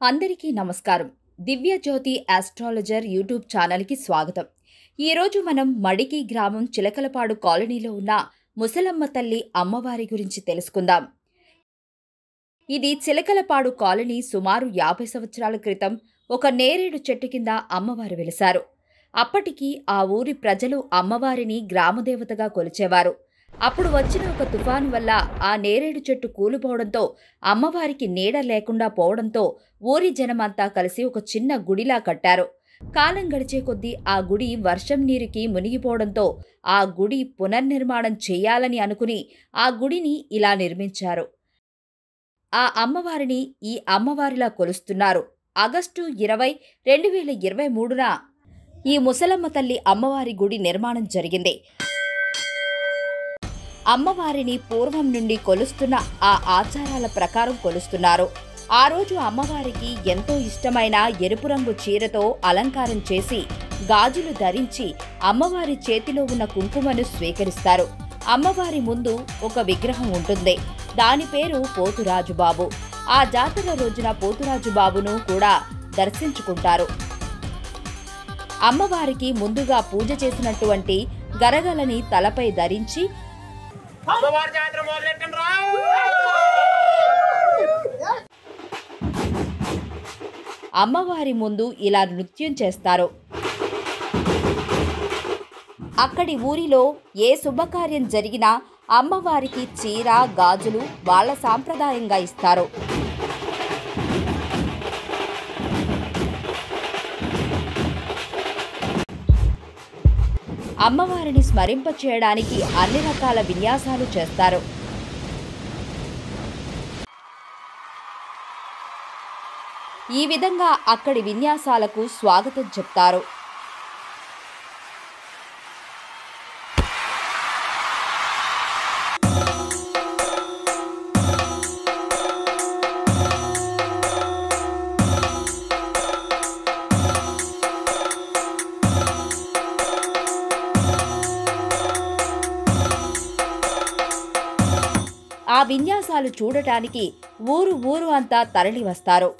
అందరికీ నమస్కారం. Divya Jyothi astrologer YouTube ఛానల్కి స్వాగతం. ఈరోజు మనం మడికి గ్రామం చిలకలపాడు కాలనీలో ఉన్న ముసలమ్మ తల్లి అమ్మవారి గురించి తెలుసుకుందాం. ఇది చిలకలపాడు కాలనీ. సుమారు 50 సంవత్సరాల క్రితం ఒక నేరేడు చెట్టు కింద అమ్మవారు వెలిశారు. అప్పటికి ఆ ఊరి ప్రజలు అమ్మవారిని గ్రామదేవతగా కొలిచేవారు. అప్పుడు వచ్చిన ఒక తుఫాను వల్ల ఆ నేరేడు చెట్టు కూలిపోవడంతో, అమ్మవారికి నీడ లేకుండా పోవడంతో ఊరి జనమంతా కలిసి ఒక చిన్న గుడిలా కట్టారు. కాలం గడిచే కొద్దీ ఆ గుడి వర్షం నీరుకి మునిగిపోవడంతో ఆ గుడి పునర్నిర్మాణం చేయాలని అనుకుని ఆ గుడిని ఇలా నిర్మించారు. ఆ అమ్మవారిని ఈ అమ్మవారిలా కొలుస్తున్నారు. ఆగస్టు 20, 2023న ఈ ముసలమ్మ తల్లి అమ్మవారి గుడి నిర్మాణం జరిగింది. అమ్మవారిని పూర్వం నుండి కొలుస్తున్న ఆ ఆచారాల ప్రకారం కొలుస్తున్నారు. ఆ రోజు అమ్మవారికి ఎంతో ఇష్టమైన ఎరుపు రంగు చీరతో అలంకారం చేసి, గాజులు ధరించి అమ్మవారి చేతిలో ఉన్న కుంకుమను స్వీకరిస్తారు. అమ్మవారి ముందు ఒక విగ్రహం ఉంటుంది. దాని పేరు పోతురాజుబాబు. ఆ జాతర రోజున పోతురాజుబాబును కూడా దర్శించుకుంటారు. అమ్మవారికి ముందుగా పూజ చేసినటువంటి గరగలని తలపై ధరించి అమ్మవారి ముందు ఇలా నృత్యం చేస్తారు. అక్కడి ఊరిలో ఏ శుభకార్యం జరిగినా అమ్మవారికి చీర, గాజులు వాళ్ళ సాంప్రదాయంగా ఇస్తారు. అమ్మవారిని స్మరింపచేయడానికి అన్ని రకాల విన్యాసాలు చేస్తారు. ఈ విధంగా అక్కడి విన్యాసాలకు స్వాగతం చెప్తారు. ఆ విన్యాసాలు చూడటానికి ఊరు అంతా తరలి వస్తారు.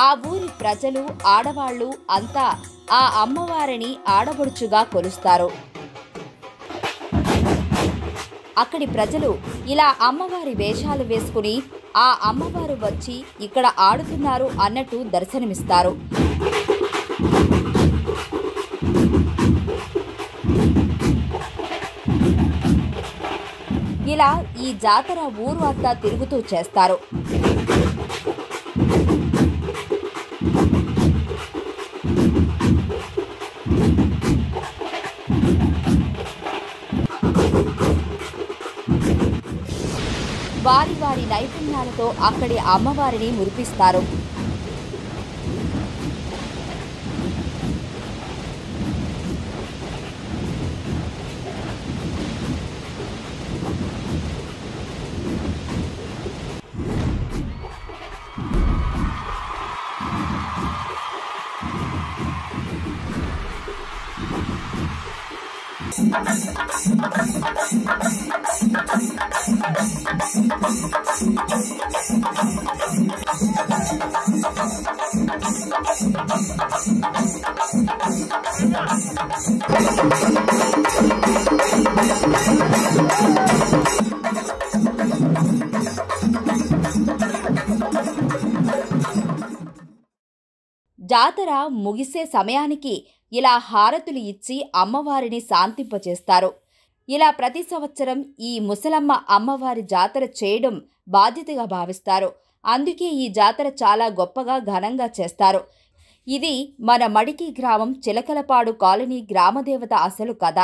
ఆ ఊరి ప్రజలు, ఆడవాళ్లు అంతా ఆ అమ్మవారిని ఆడబడుచుగా కొలుస్తారు. అక్కడి ప్రజలు ఇలా అమ్మవారి వేషాలు వేసుకుని ఆ అమ్మవారు వచ్చి ఇక్కడ ఆడుతున్నారు అన్నట్టు దర్శనమిస్తారు. ఇలా ఈ జాతర ఊరు అంతా తిరుగుతూ చేస్తారు. వారి నైపుణ్యాలతో అక్కడి అమ్మవారిని మురిపిస్తారు. జాతర ముగిసే సమయానికి ఇలా హారతులు ఇచ్చి అమ్మవారిని శాంతింపచేస్తారు. ఇలా ప్రతి సంవత్సరం ఈ ముసలమ్మ అమ్మవారి జాతర చేయడం బాధ్యతగా భావిస్తారు. అందుకే ఈ జాతర చాలా గొప్పగా, ఘనంగా చేస్తారు. ఇది మన మడికి గ్రామం చిలకలపాడు కాలనీ గ్రామదేవత అసలు కథ.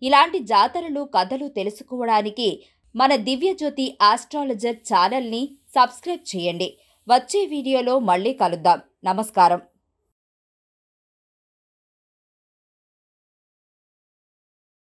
ఇలాంటి జాతరలు, కథలు తెలుసుకోవడానికి మన దివ్యజ్యోతి ఆస్ట్రాలజర్ ఛానల్ని సబ్స్క్రైబ్ చేయండి. వచ్చే వీడియోలో మళ్ళీ కలుద్దాం. నమస్కారం.